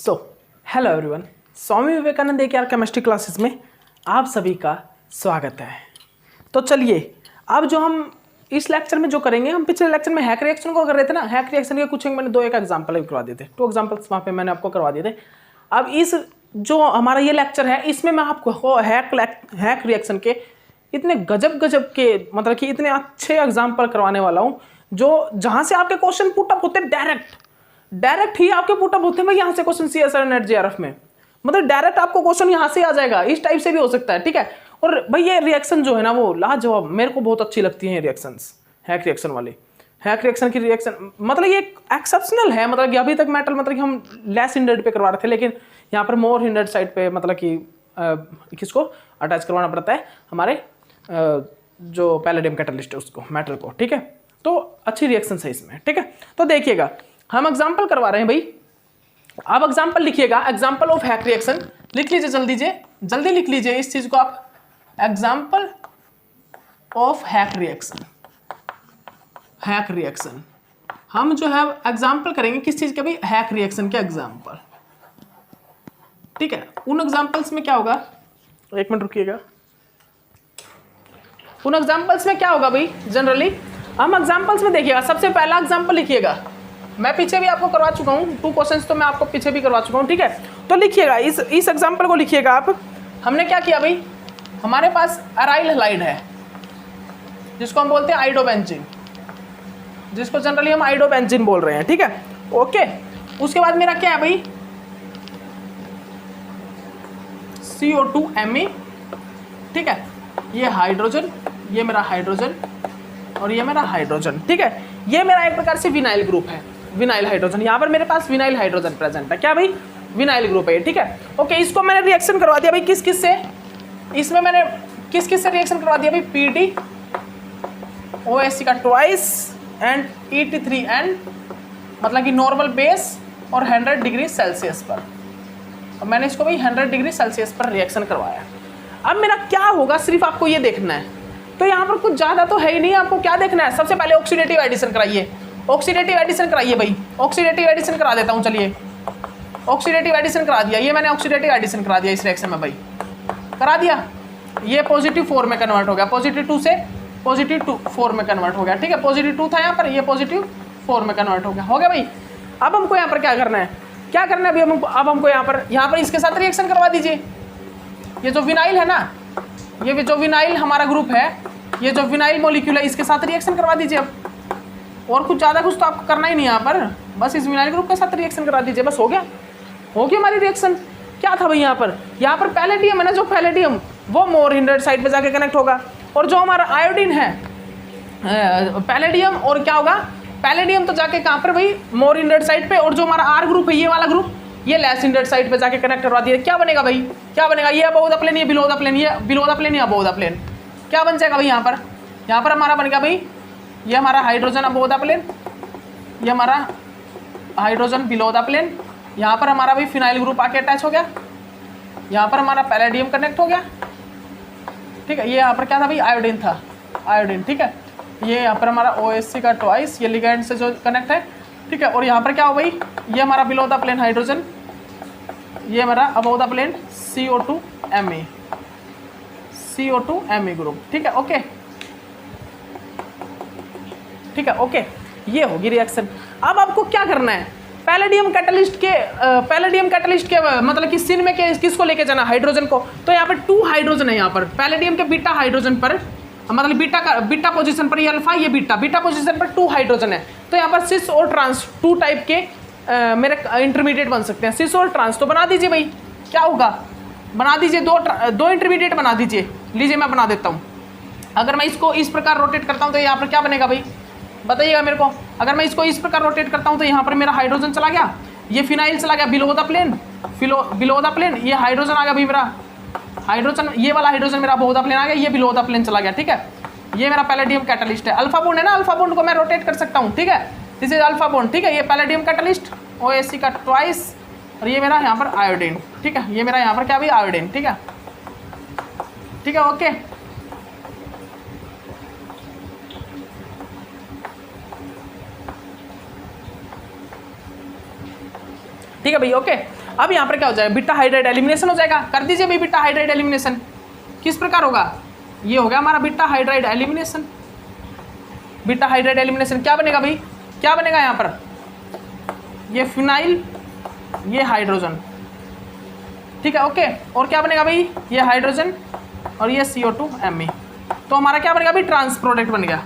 So hello everyone, Swami Vivekananda एक यार chemistry classes में आप सभी का स्वागत है। तो चलिए अब जो हम इस लेक्चर में जो करेंगे, हम पिछले लेक्चर में हैक रिएक्शन को कर रहे थे ना। हैक रिएक्शन के कुछ मैंने 2-1 एग्जाम्पल भी करवा दिए थे, 2 एग्जाम्पल्स वहाँ पे मैंने आपको करवा दिए थे। अब इस जो हमारा ये लेक्चर है इसमें मैं आपको हैक रिएक्शन के इतने गजब के मतलब कि इतने अच्छे एग्जाम्पल करवाने वाला हूँ जो जहाँ से आपके क्वेश्चन पुटअप होते हैं डायरेक्ट ही आपके पुटअप होते हैं भाई। यहाँ से क्वेश्चन CSIR नेट JRF में मतलब डायरेक्ट आपको क्वेश्चन यहाँ से आ जाएगा। इस टाइप से भी हो सकता है, ठीक है। और भाई ये रिएक्शन जो है ना वो लाजवाब, मेरे को बहुत अच्छी लगती है रिएक्शंस। हैक रिएक्शन वाली, हैक रिएक्शन की रिएक्शन मतलब ये एक्सेप्शनल है। मतलब कि अभी तक मेटल मतलब कि हम लेस हिंडर्ड पे करवा रहे थे, लेकिन यहाँ पर मोर हिंडर्ड साइड पे मतलब कि किसको अटैच करवाना पड़ता है, हमारे जो पैलेडियम कैटलिस्ट है उसको, मेटल को, ठीक है। तो अच्छी रिएक्शन है इसमें, ठीक है। तो देखिएगा हम एग्जाम्पल करवा रहे हैं भाई। आप एग्जाम्पल लिखिएगा, एग्जाम्पल ऑफ हैक रिएक्शन लिख लीजिए, जल्दी लिख लीजिए इस चीज को आप। एग्जाम्पल ऑफ हैक रिएक्शन हम जो है एग्जाम्पल करेंगे किस चीज के भाई, हैक रिएक्शन के एग्जाम्पल, ठीक है। उन एग्जाम्पल्स में क्या होगा, 1 मिनट रुकिएगा। उन एग्जाम्पल्स में क्या होगा भाई, जनरली हम एग्जाम्पल्स में देखिएगा। सबसे पहला एग्जाम्पल लिखिएगा, मैं पीछे भी आपको करवा चुका हूँ 2 क्वेश्चंस, तो मैं आपको पीछे भी करवा चुका हूँ, ठीक है। तो लिखिएगा इस एग्जाम्पल को लिखिएगा आप। हमने क्या किया भाई, हमारे पास अराइल हैलाइड है जिसको हम बोलते हैं आइडोबेंजीन, जिसको जनरली हम आइडोबेंजीन बोल रहे हैं, ठीक है, ओके। उसके बाद मेरा क्या है भाई, CO2Me, ठीक है। ये हाइड्रोजन, ये मेरा हाइड्रोजन और ये मेरा हाइड्रोजन, ठीक है। ये मेरा एक प्रकार से विनाइल ग्रुप है, विनाइल हाइड्रोजन। यहाँ पर मेरे पास विनाइल हाइड्रोजन प्रेजेंट है, क्या भाई, विनाइल ग्रुप है, ठीक है, ओके। इसको मैंने रिएक्शन करवा दिया भाई किस से, इसमें मैंने किस से रिएक्शन करवा दिया भाई, PdOH का ट्वाइस एंड Et3N, मतलब कि नॉर्मल बेस और 100 डिग्री सेल्सियस पर। और मैंने इसको भाई 100 डिग्री सेल्सियस पर रिएक्शन करवाया। अब मेरा क्या होगा, सिर्फ आपको ये देखना है। तो यहाँ पर कुछ ज़्यादा तो है ही नहीं, आपको क्या देखना है, सबसे पहले ऑक्सीडेटिव एडिशन कराइए, ऑक्सीडेटिव एडिशन कराइए भाई। ऑक्सीडेटिव एडिशन करा देता हूँ, चलिए ऑक्सीडेटिव एडिशन करा दिया। ये मैंने ऑक्सीडेटिव एडिशन करा दिया इस रिएक्शन में भाई, करा दिया। ये +4 में कन्वर्ट हो गया, +2 से +4 में कन्वर्ट हो गया, ठीक है। +2 था यहाँ पर, ये +4 में कन्वर्ट हो गया भाई। अब हमको यहाँ पर क्या करना है, अभी अब हमको यहाँ पर इसके साथ रिएक्शन करवा दीजिए। ये जो विनाइल है ना, ये जो विनाइल हमारा ग्रुप है, ये जो विनाइल मॉलिक्यूल है, इसके साथ रिएक्शन करवा दीजिए। अब और कुछ ज़्यादा कुछ तो आपको करना ही नहीं यहाँ पर, बस इस विनाइल ग्रुप के साथ रिएक्शन करा दीजिए, बस हो गया हमारी रिएक्शन। क्या था भाई यहाँ पर पैलेडियम है ना, जो पैलेडियम वो मोर हिंडर्ड साइड पे जाके कनेक्ट होगा, और जो हमारा आयोडीन है पैलेडियम, और क्या होगा, पैलेडियम तो जाके कहाँ पर भाई, मोर हिंडर्ड साइड पे, और जो हमारा R ग्रुप है, ये वाला ग्रुप, ये लेस हिंडर्ड साइड पे जाके कनेक्ट करवा दिया। क्या बनेगा भाई, क्या बनेगा, ये अबोव द प्लेन, ये बिलो द प्लेन, ये बिलो द प्लेन, ये अबोव द प्लेन। क्या बन जाएगा भाई यहाँ पर हमारा बन गया भाई, ये हमारा हाइड्रोजन अबोव द प्लेन, ये हमारा हाइड्रोजन बिलो द प्लेन। यहाँ पर हमारा भाई फिनाइल ग्रुप आके अटैच हो गया, यहाँ पर हमारा पैलेडियम कनेक्ट हो गया, ठीक है। ये यहाँ पर क्या था भाई, आयोडीन था, आयोडीन, ठीक है। ये यहाँ पर हमारा OH का ट्वाइस, ये लिगैंड से जो कनेक्ट है, ठीक है। और यहाँ पर क्या हो भाई, ये हमारा बिलो द प्लेन हाइड्रोजन, ये हमारा above the plane CO2Me group, ठीक है, ओके, ठीक है, ओके। ये होगी रिएक्शन। अब आपको क्या करना है, पैलेडियम कैटलिस्ट के मतलब कि सिन में किसको लेके जाना, हाइड्रोजन को। तो यहाँ पर 2 हाइड्रोजन है, यहाँ पर पैलेडियम के बीटा हाइड्रोजन पर, मतलब बीटा पोजीशन पर, ये अल्फा, ये बीटा पोजीशन पर 2 हाइड्रोजन है। तो यहाँ पर सिस और ट्रांस 2 टाइप के मेरे इंटरमीडिएट बन सकते हैं, सिस और ट्रांस। तो बना दीजिए भाई, क्या होगा, बना दीजिए, 2 इंटरमीडिएट बना दीजिए। लीजिए मैं बना देता हूँ। अगर मैं इसको इस प्रकार रोटेट करता हूँ तो यहाँ पर क्या बनेगा भाई, बताइएगा मेरे को। अगर मैं इसको इस प्रकार रोटेट करता हूँ तो यहाँ पर मेरा हाइड्रोजन चला गया, ये फिनाइल चला गया बिलो द प्लेन, ये हाइड्रोजन आ गया भाई मेरा हाइड्रोजन, ये वाला हाइड्रोजन मेरा अबोव द प्लेन आ गया, ये बिलो द प्लेन चला गया, ठीक है। ये मेरा पैलेडियम कैटलिस्ट है, अल्फा बॉन्ड है ना, अल्फा बॉन्ड को मैं रोटेट कर सकता हूँ, ठीक है। दिस इज अल्फा बॉन्ड, ठीक है। ये पैलेडियम कैटलिस्ट, OH का ट्वाइस, और ये मेरा यहाँ पर आयोडीन, ठीक है। ये मेरा यहाँ पर क्या भाई, आयोडीन, ठीक है, ठीक है, ओके। ठीक है भाई, ओके। अब यहाँ पर क्या हो जाएगा, बीटा हाइड्राइड एलिमिनेशन हो जाएगा। कर दीजिए भाई बीटा हाइड्राइड एलिमिनेशन। किस प्रकार होगा, ये हो गया हमारा beta hydride elimination. Beta hydride elimination क्या बनेगा भाई, क्या बनेगा यहाँ पर, ये फिनाइल, ये हाइड्रोजन, ठीक है ओके। और क्या बनेगा भाई, ये हाइड्रोजन और ये CO2Me। तो हमारा क्या बनेगा भाई, ट्रांस प्रोडक्ट बन गया।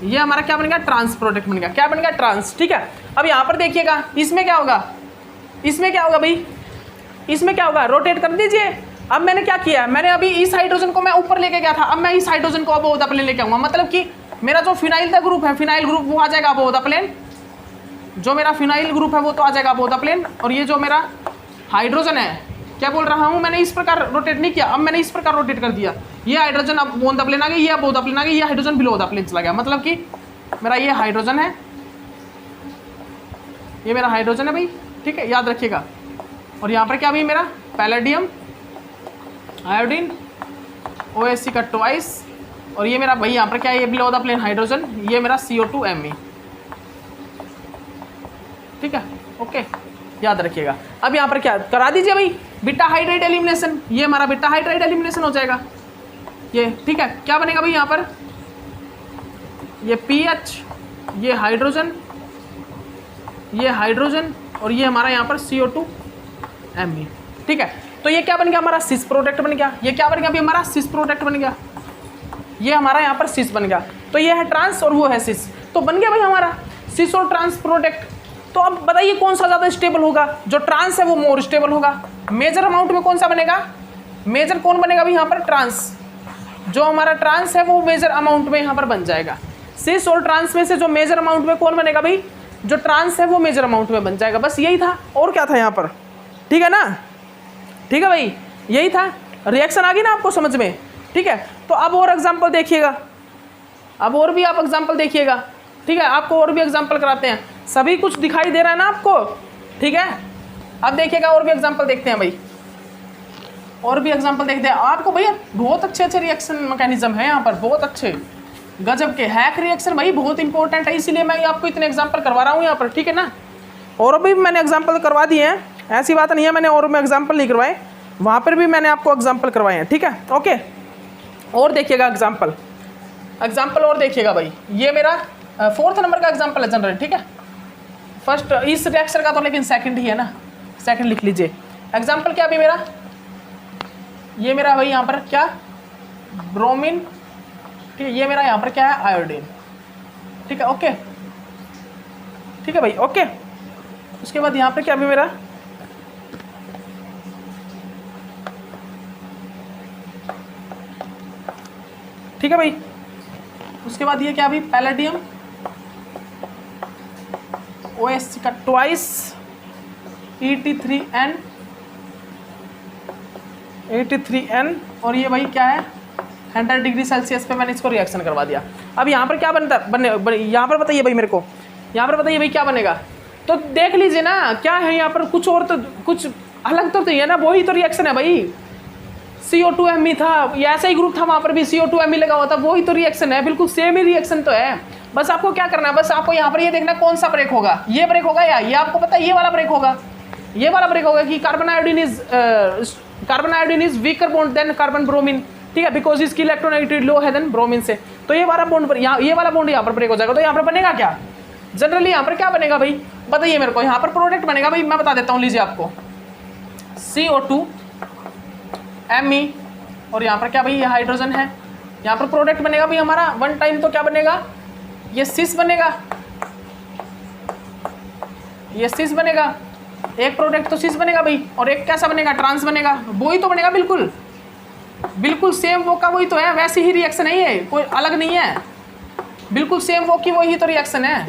ये हमारा क्या बनेगा, ट्रांस प्रोडक्ट बन गया। क्या बन गया, ट्रांस, ठीक है। अब यहाँ पर देखिएगा इसमें क्या होगा, इसमें क्या होगा भाई, इसमें क्या होगा, रोटेट कर दीजिए। अब मैंने क्या किया, मैंने अभी इस हाइड्रोजन को मैं ऊपर लेके गया था, अब मैं इस हाइड्रोजन को अबोव द प्लेन लेके आऊंगा। मतलब कि मेरा जो फिनाइल का ग्रुप है, फिनाइल ग्रुप वो आ जाएगा अबोव द प्लेन, जो मेरा फिनाइल ग्रुप है वो तो आ जाएगा अबोव द प्लेन। और ये जो मेरा हाइड्रोजन है, क्या बोल रहा हूँ, मैंने इस प्रकार रोटेट नहीं किया, अब मैंने इस प्रकार रोटेट कर दिया। ये हाइड्रोजन अब ऑन द प्लेन आ गई, ये अबोव द प्लेन आ गई, ये हाइड्रोजन बिलो द प्लेन चला गया। मतलब कि मेरा ये हाइड्रोजन है, ये मेरा हाइड्रोजन है भाई, ठीक है, याद रखिएगा। और यहाँ पर क्या भी मेरा पैलेडियम, आयोडीन, OH का ट्वाइस, और ये मेरा भाई यहाँ पर क्या है, ये बिलो द प्लेन हाइड्रोजन, ये मेरा CO2Me, ठीक है ओके, याद रखिएगा। अब यहाँ पर क्या करा दीजिए भाई, बीटा हाइड्राइड एलिमिनेशन, ये हमारा बीटा हाइड्राइड एलिमिनेशन हो जाएगा ये, ठीक है। क्या बनेगा भाई यहाँ पर, ये PH, ये हाइड्रोजन, ये हाइड्रोजन, और ये हमारा यहाँ पर CO2Me, ठीक है। तो ये क्या बन गया, हमारा सिस प्रोडक्ट बन गया। ये क्या बन गया अभी, हमारा सिस प्रोडक्ट बन गया। ये हमारा यहाँ पर सिस बन गया। तो ये है ट्रांस और वो है सिस, तो बन गया भाई हमारा सिस और ट्रांस प्रोडक्ट। तो अब बताइए कौन सा ज़्यादा स्टेबल होगा, जो ट्रांस है वो मोर स्टेबल होगा। मेजर अमाउंट में कौन सा बनेगा, मेजर कौन बनेगा भाई यहाँ पर, ट्रांस। जो हमारा ट्रांस है वो मेजर अमाउंट में यहाँ पर बन जाएगा। सिस और ट्रांस में से जो मेजर अमाउंट में कौन बनेगा भाई, जो ट्रांस है वो मेजर अमाउंट में बन जाएगा। बस यही था, और क्या था यहाँ पर, ठीक है ना, ठीक है भाई, यही था। रिएक्शन आ गई ना आपको समझ में, ठीक है। तो अब और एग्जाम्पल देखिएगा, अब और भी आप एग्जाम्पल देखिएगा, ठीक है। आपको और भी एग्जाम्पल कराते हैं, सभी कुछ दिखाई दे रहा है ना आपको, ठीक है। अब देखिएगा और भी एग्जाम्पल देखते हैं भाई, और भी एग्जाम्पल देखते हैं आपको। भैया बहुत अच्छे अच्छे रिएक्शन मैकेनिज्म है यहाँ पर, बहुत अच्छे गजब के। हैक रिएक्शन भाई बहुत इंपॉर्टेंट है, इसीलिए मैं आपको इतने एग्जाम्पल करवा रहा हूँ यहाँ पर, ठीक है ना। और भी मैंने एग्जाम्पल करवा दिए हैं, ऐसी बात नहीं है मैंने और में एग्जाम्पल नहीं करवाए, वहाँ पर भी मैंने आपको एग्जाम्पल करवाए हैं, ठीक है ओके। और देखिएगा एग्जाम्पल, एग्जाम्पल और देखिएगा भाई, ये मेरा 4th नंबर का एग्जाम्पल है जनरल, ठीक है। फर्स्ट इस रिएक्शन का तो लेकिन सेकंड ही है ना, सेकंड लिख लीजिए। एग्जाम्पल क्या भी मेरा, ये मेरा भाई यहाँ पर क्या, ब्रोमीन, ठीक है। ये मेरा यहाँ पर क्या है, आयोडीन, ठीक है ओके, ठीक है भाई ओके। उसके बाद यहाँ पर क्या भी मेरा, ठीक है भाई। उसके बाद ये क्या भी, पैलेडियम, OH का ट्वाइस, E83N, और ये भाई क्या है, 100 डिग्री सेल्सियस पे मैंने इसको रिएक्शन करवा दिया। अब यहाँ पर क्या बनता यहाँ पर बताइए भाई मेरे को, यहाँ पर बताइए भाई क्या बनेगा। तो देख लीजिए ना क्या है यहाँ पर, कुछ और तो कुछ अलग तो है ना, वही तो रिएक्शन है भाई। CO2Me था, ये ऐसा ही ग्रुप था, वहाँ पर भी CO2Me लगा हुआ था, वही तो रिएक्शन है, बिल्कुल सेम ही रिएक्शन तो है। बस आपको क्या करना है, बस आपको यहाँ पर ये देखना कौन सा ब्रेक होगा, ये ब्रेक होगा या ये आपको पता है ये वाला ब्रेक होगा, ये वाला ब्रेक होगा कि carbon iodine is weaker bond than carbon bromine, ठीक है, बिकॉज इसकी इलेक्ट्रोनेगेटिविटी लो है देन ब्रोमीन से। तो ये वाला बॉन्ड पर ये वाला बॉन्ड यहाँ पर ब्रेक हो जाएगा। तो यहाँ पर बनेगा क्या, जनरली यहाँ पर क्या बनेगा भाई, बताइए मेरे को। यहाँ पर प्रोडक्ट बनेगा भाई, मैं बता देता हूँ, लीजिए आपको CO2Me, और यहाँ पर क्या भाई, ये हाइड्रोजन है। यहाँ पर प्रोडक्ट बनेगा भाई हमारा वन टाइम, तो क्या बनेगा, ये सिस बनेगा, ये सिस बनेगा, एक प्रोडक्ट तो सिस बनेगा भाई, और एक कैसा बनेगा, ट्रांस बनेगा। वही तो बनेगा, बिल्कुल बिल्कुल सेम वो का वही तो है, वैसी ही रिएक्शन है, ये कोई अलग नहीं है, बिल्कुल सेम वो की वही तो रिएक्शन है,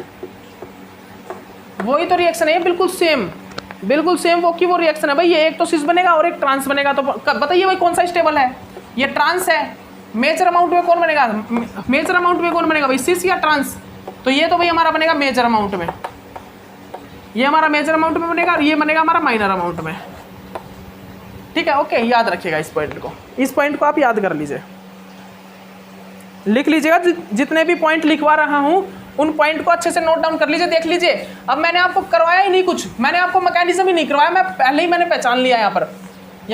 वही तो रिएक्शन है, बिल्कुल सेम वो की वो रिएक्शन है भाई। ये एक तो सिस बनेगा और एक ट्रांस बनेगा। तो बताइए भाई कौन सा स्टेबल है, ये ट्रांस है। मेजर अमाउंट में कौन बनेगा, मेजर अमाउंट में कौन बनेगा भाई, सिस या ट्रांस। तो ये तो भाई हमारा बनेगा मेजर अमाउंट में, ये हमारा मेजर अमाउंट में बनेगा, और ये बनेगा हमारा माइनर अमाउंट में, ठीक है ओके। याद रखिएगा इस पॉइंट को, इस पॉइंट को आप याद कर लीजिए, लिख लीजिएगा। जितने भी पॉइंट लिखवा रहा हूँ उन पॉइंट को अच्छे से नोट डाउन कर लीजिए, देख लीजिए। अब मैंने आपको करवाया ही नहीं कुछ, मैंने आपको मैकेनिज्म ही नहीं करवाया, मैं पहले ही मैंने पहचान लिया यहाँ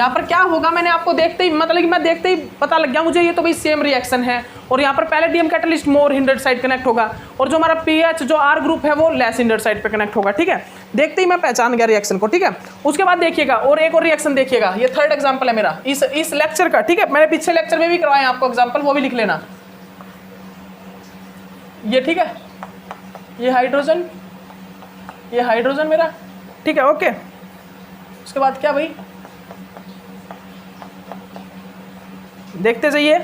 पर क्या होगा। मैंने आपको देखते ही मतलब कि मैं देखते ही पता लग गया मुझे ये तो भाई सेम रिएक्शन है, और यहाँ पर पैलेडियम कैटलिस्ट मोर हिंडर्ड साइड कनेक्ट होगा, और जो हमारा पीएच जो आर ग्रुप है वो लेस हिंडर्ड साइड पे कनेक्ट होगा। ठीक है, देखते ही मैं पहचान गया रिएक्शन को। ठीक है, उसके बाद देखिएगा और एक और रिएक्शन देखिएगा, ये थर्ड एग्जाम्पल है मेरा इस लेक्चर का। ठीक है, मैंने पिछले लेक्चर में भी करवाया आपको एग्जाम्पल, वो भी लिख लेना ये। ठीक है, ये हाइड्रोजन मेरा। ठीक है, ओके। उसके बाद क्या भाई, देखते जाइए।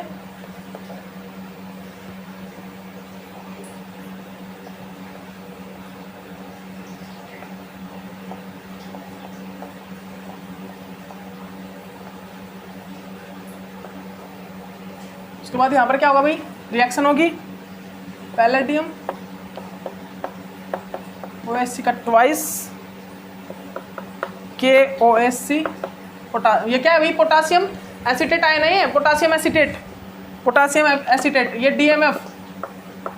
उसके बाद यहां पर क्या होगा भाई, रिएक्शन होगी पैलेडियम OSC का ट्वाइस KOSC ये क्या है भाई, पोटासियम एसीटेट आयन है, पोटासियम एसीटेट ये DMF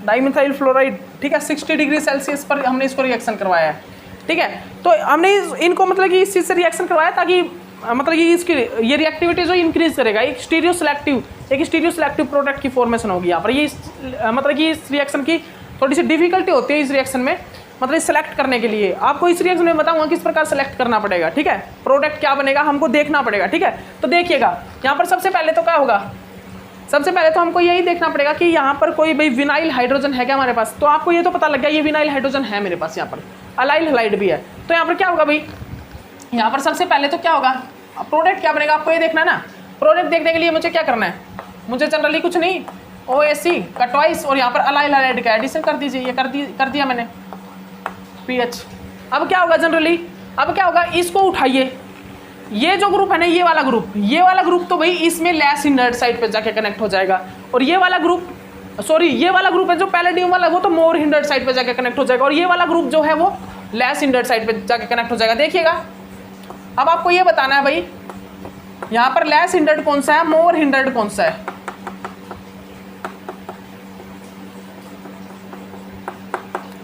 डाइमिथाइल फ्लोराइड। ठीक है, 60 डिग्री सेल्सियस पर हमने इसको रिएक्शन करवाया है। ठीक है, तो हमने इनको मतलब कि इस चीज़ से रिएक्शन करवाया ताकि मतलब कि इसकी ये रिएक्टिविटी जो इंक्रीज करेगा, एक स्टीरियो सिलेक्टिव प्रोडक्ट की फॉर्मेशन होगी यहाँ पर। ये मतलब कि इस रिएक्शन की थोड़ी सी डिफिकल्टी होती है इस रिएक्शन में, मतलब सेलेक्ट करने के लिए। आपको इस रिएक्शन में बताऊंगा किस प्रकार सेलेक्ट करना पड़ेगा। ठीक है, प्रोडक्ट क्या बनेगा हमको देखना पड़ेगा। ठीक है, तो देखिएगा यहाँ पर सबसे पहले तो क्या होगा, सबसे पहले तो हमको यही देखना पड़ेगा कि यहाँ पर कोई भाई विनाइल हाइड्रोजन है क्या हमारे पास। तो आपको ये तो पता लग गया ये विनाइल हाइड्रोजन है मेरे पास, यहाँ पर अलाइल हैलाइड भी है। तो यहाँ पर क्या होगा भाई, यहाँ पर सबसे पहले तो क्या होगा, प्रोडक्ट क्या बनेगा आपको ये देखना है ना। प्रोडक्ट देखने के लिए मुझे क्या करना है, मुझे जनरली कुछ नहीं, OSC का ट्वाइस और यहाँ पर अलाइल हैलाइड का एडिशन कर दीजिए। ये कर दिया मैंने PH। अब क्या होगा जनरली, अब क्या होगा, इसको उठाइए, ये जो ग्रुप है ना, ये वाला ग्रुप तो भाई इसमें लेस हिंडर्ड साइड पे जाके कनेक्ट हो जाएगा, और ये वाला ग्रुप है जो पैलेडियम वाला, वो तो मोर हिंडर्ड साइड पे जाके कनेक्ट हो जाएगा, और ये वाला ग्रुप जो है वो लेस हिंडर्ड साइड पे जाके कनेक्ट हो जाएगा। देखिएगा, अब आपको ये बताना है भाई यहाँ पर लेस हिंडर्ड कौन सा है, मोर हिंडर्ड कौन सा है।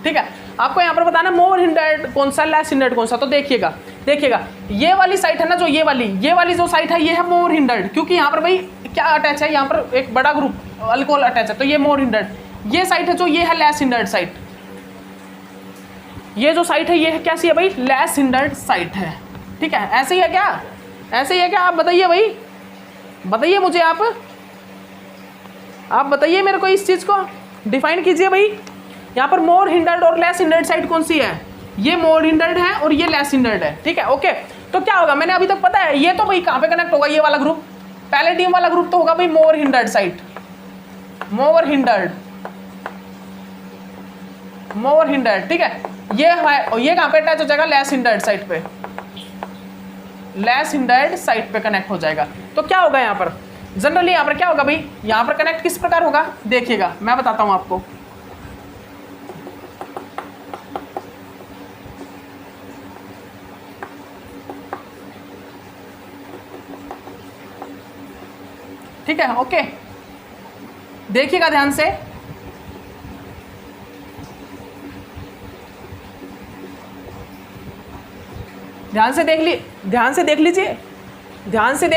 ठीक है, आपको यहाँ पर बताना मोर हिंडर्ड कौन सा, लेस हिंडर्ड कौन सा। तो देखिएगा ये वाली साइट है ना, जो ये वाली जो साइट है, ये है मोर हिंडर्ड, क्योंकि यहाँ पर भाई क्या अटैच है, यहाँ पर एक बड़ा ग्रुप अल्कोहल अटैच है, तो ये मोर हिंडर्ड। ये साइट है जो ये है लेस हिंडर्ड साइट, ये जो साइट है ये है कैसी है भाई, लेस हिंडर्ड साइट है। ठीक है, ऐसे ही है क्या, आप बताइए भाई, बताइए मुझे, आप बताइए मेरे को, इस चीज को डिफाइन कीजिए भाई। यहाँ पर मोर हिंडर्ड और लेस हिंडर्ड साइड कौन सी है, ये मोर हिंडर्ड है और ये लेस हिंडर्ड है। ठीक है, ओके। तो क्या होगा, मैंने अभी तक पता है ये तो भाई कहाँ पे कनेक्ट होगा, ये वाला ग्रुप पैलेडियम वाला ग्रुप तो होगा भाई मोर हिंडर्ड साइड, मोर हिंडर्ड। ठीक है, ये कहाँ पे अटैच हो जाएगा, लेस हिंडर्ड साइड पे, लेस हिंडर्ड साइड पे कनेक्ट हो जाएगा। तो क्या होगा यहाँ पर जनरली, यहाँ पर क्या होगा भाई, यहाँ पर कनेक्ट किस प्रकार होगा, देखिएगा मैं बताता हूँ आपको। ठीक है, ओके, देखिएगा ध्यान से। ध्यान से देख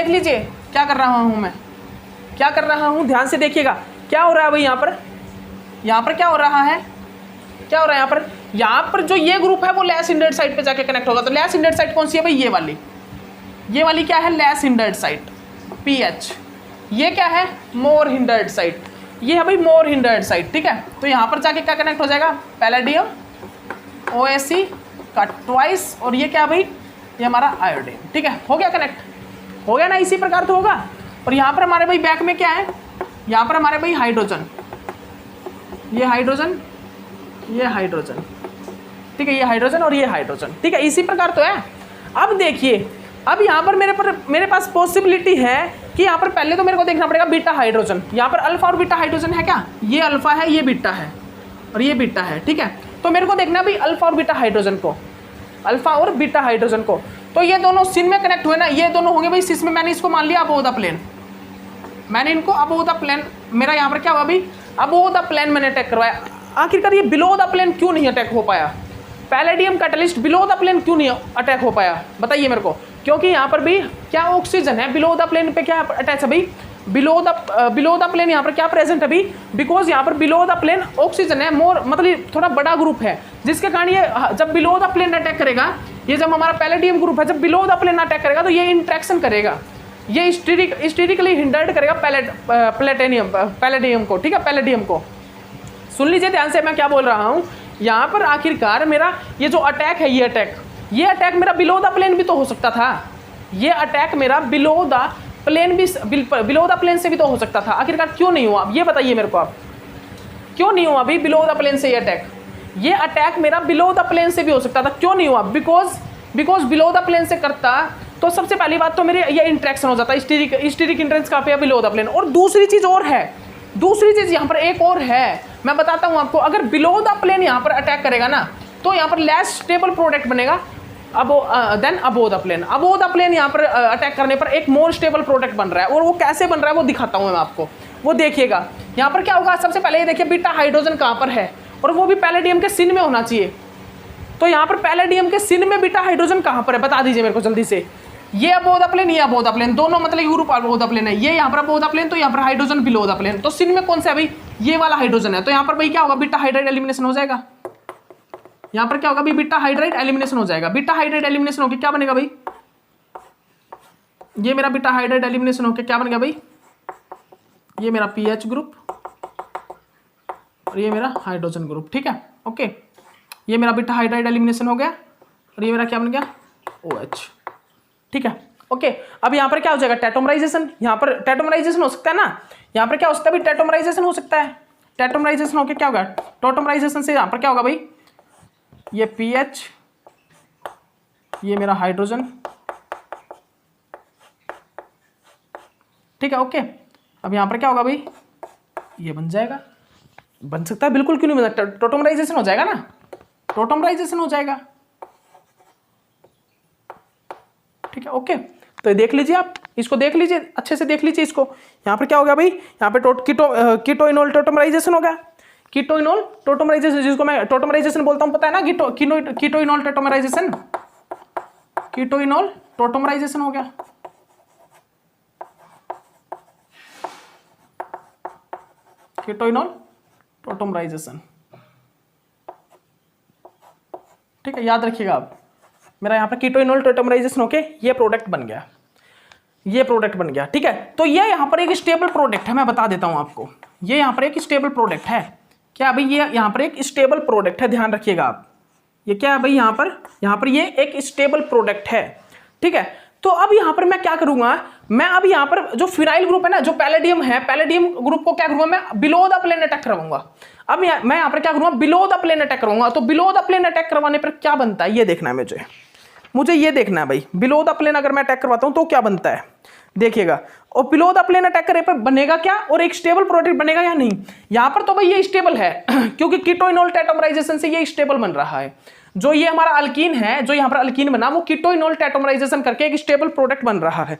लीजिए क्या कर रहा हूं मैं, ध्यान से देखिएगा क्या हो रहा है भाई। यहाँ पर क्या हो रहा है, यहाँ पर जो ये ग्रुप है वो लेस हिंडर्ड साइड पे जाके कनेक्ट होगा। तो लेस हिंडर्ड साइड कौन सी है भाई, ये वाली क्या है, लेस हिंडर्ड साइड PH। ये क्या है, मोर हिंडर्ड साइड, ये है भाई मोर हिंडर्ड साइड। ठीक है, तो यहाँ पर जाके क्या कनेक्ट हो जाएगा, पैलेडियम OSC का ट्वाइस, और ये क्या भाई, ये हमारा आयोडीन। ठीक है, हो गया कनेक्ट, हो गया ना, इसी प्रकार तो होगा। और यहाँ पर हमारे भाई बैक में क्या है, यहाँ पर हमारे भाई हाइड्रोजन, ये हाइड्रोजन। ठीक है, ये हाइड्रोजन और ये हाइड्रोजन। ठीक है, इसी प्रकार तो है। अब देखिए, अब यहाँ पर मेरे पास पॉसिबिलिटी है कि यहाँ पर पहले तो मेरे को देखना पड़ेगा बीटा हाइड्रोजन। यहाँ पर अल्फा और बीटा हाइड्रोजन है क्या, ये अल्फा है, ये बीटा है और ये बीटा है। ठीक है, तो मेरे को देखना भाई अल्फा और बीटा हाइड्रोजन को, तो ये दोनों सिन में कनेक्ट हुए ना, ये दोनों होंगे भाई सिस में। मैंने इसको मान लिया अबोव द प्लेन, मैंने इनको अबोव द प्लेन, मेरा यहाँ पर क्या हुआ भाई, अबोव द प्लेन मैंने अटैक करवाया। आखिरकार ये बिलो द प्लेन क्यों नहीं अटैक हो पाया, palladium catalyst below the plane क्यों नहीं अटैक हो पाया, बताइए मेरे को। क्योंकि यहाँ पर भी क्या ऑक्सीजन है, बिलो द प्लेन पे क्या अटैच है भाई, बिलो द प्लेन यहाँ पर क्या प्रेजेंट है भाई, बिकॉज यहाँ पर बिलो द प्लेन ऑक्सीजन है, मोर मतलब थोड़ा बड़ा ग्रुप है, जिसके कारण ये जब बिलो द प्लेन अटैक करेगा, ये जब हमारा पैलेडियम ग्रुप है, जब बिलो द प्लेन अटैक करेगा तो ये इंट्रैक्शन करेगा, ये स्टीरिकली हिंडर्ड करेगा पैलेडियम को, ठीक है, पैलेडियम को। सुन लीजिए ध्यान से मैं क्या बोल रहा हूँ। यहाँ पर आखिरकार मेरा ये जो अटैक है, ये अटैक मेरा बिलो द प्लेन भी तो हो सकता था, ये अटैक मेरा बिलो द प्लेन भी, बिलो द प्लेन से भी तो हो सकता था। आखिरकार क्यों नहीं हुआ, ये बताइए मेरे को आप, क्यों नहीं हुआ अभी बिलो द प्लेन से ये अटैक मेरा बिलो द प्लेन से भी हो सकता था, क्यों नहीं हुआ, बिकॉज बिलो द प्लेन से करता तो सबसे पहली बात तो मेरे ये इंट्रैक्शन हो जाता, स्टीरिक इंट्रेंस कहाँ पे है, बिलो द प्लेन। और दूसरी चीज और है, दूसरी चीज यहाँ पर एक और है, मैं बताता हूँ आपको। अगर बिलो द प्लेन यहाँ पर अटैक करेगा ना, तो यहाँ पर लेस स्टेबल प्रोडक्ट बनेगा than above the plane. Above the plane यहाँ पर अटैक करने पर एक मोर स्टेबल प्रोडक्ट बन रहा है, और वो कैसे बन रहा है वो दिखाता हूँ मैं आपको, वो देखिएगा। यहाँ पर क्या होगा, सबसे पहले ये देखिए बीटा हाइड्रोजन कहाँ पर है, और वो भी पैलेडियम के सिन में होना चाहिए। तो यहाँ पर पैलेडियम के सिन में बीटा हाइड्रोजन कहाँ पर है, बता दीजिए मेरे को जल्दी से। ये अबो द प्लेन, ये अबो द प्लेन, दोनों मतलब ग्रुप अबो द प्लेन है। ये यहाँ पर अबो द प्लेन, तो यहाँ पर हाइड्रोजन बिलो द प्लेन। तो सिन में कौन सा है भाई, ये वाला हाइड्रोजन है। तो यहाँ पर भाई क्या होगा, बीटा हाइड्राइड एलिमिनेशन हो जाएगा। यहाँ पर क्या होगा भाई, बीटा हाइड्राइड एलिमिनेशन हो जाएगा। बीटा हाइड्राइड एलिमिनेशन होकर क्या बनेगा भाई, ये मेरा बीटा हाइड्राइड एलिमिनेशन होकर क्या बनेगा भाई, ये मेरा पीएच ग्रुप और ये मेरा हाइड्रोजन ग्रुप, ठीक है, ओके। ये मेरा बीटा हाइड्राइड एलिमिनेशन हो गया, और ये मेरा क्या बन गया, OH, ठीक है, ओके। अब यहाँ पर क्या हो जाएगा, टेट्रामराइजेशन। यहाँ पर टेट्रामराइजेशन हो सकता है ना, यहाँ पर क्या हो सकता है भाई, टेट्रामराइजेशन हो सकता है। टेट्रामराइजेशन होकर क्या होगा, टेट्रामराइजेशन से यहाँ पर क्या होगा भाई, ये पीएच, ये मेरा हाइड्रोजन, ठीक है, ओके। अब यहाँ पर क्या होगा भाई, ये बन जाएगा, बन सकता है, बिल्कुल क्यों नहीं बन सकता, टोटोमराइजेशन हो जाएगा ना, टोटोमराइजेशन हो जाएगा, ठीक है, ओके। तो देख लीजिए आप, इसको देख लीजिए, अच्छे से देख लीजिए इसको। यहाँ पर क्या हो गया भाई, यहाँ पे कीटोइनोल टोटोमराइजेशन हो गया, कीटोइनोल टोटोमराइजेशन, जिसको मैं टोटोमराइजेशन बोलता हूँ, पता है ना, कीटोइनोल टोटोमराइजेशन, कीटोइनोल टोटोमराइजेशन हो गया, कीटोइनोल टोटोमराइजेशन, ठीक है, याद रखिएगा आप। मेरा यहाँ पर कीटोइनोल टोटोमराइजेशन होके ये प्रोडक्ट बन गया, ये प्रोडक्ट बन गया, ठीक है। तो ये यहाँ पर एक स्टेबल प्रोडक्ट है, मैं बता देता हूँ आपको, ये यहाँ पर एक स्टेबल प्रोडक्ट है। क्या भाई, ये यहाँ पर एक स्टेबल प्रोडक्ट है, ध्यान रखिएगा आप। ये क्या है भाई, यहाँ पर ये एक स्टेबल प्रोडक्ट है, ठीक है। तो अब यहाँ पर मैं क्या करूंगा, मैं अब यहाँ पर जो फिनाइल ग्रुप है ना, जो पैलेडियम है, पैलेडियम ग्रुप को क्या करूंगा, मैं बिलो द प्लेन अटैक करवाऊंगा। अब मैं यहाँ पर क्या करूंगा, बिलो द प्लेन अटैक करवाऊंगा। तो बिलो द प्लेन अटैक करवाने पर क्या बनता है, ये देखना है मुझे ये देखना है भाई, बिलो द प्लेन अगर मैं अटैक करवाता हूं तो क्या बनता है, देखिएगा। और बिलो द प्लेन अटैक करे पर बनेगा क्या, और एक स्टेबल प्रोडक्ट बनेगा या नहीं। यहां पर तो भाई ये स्टेबल है क्योंकि कीटोइनोल टेट्रामराइजेशन से ये स्टेबल बन रहा है। जो ये हमारा अल्कीन है, जो यहां पर अल्कीन बना, वो कीटोइनोल टेट्रामराइजेशन करके एक स्टेबल प्रोडक्ट बन रहा है।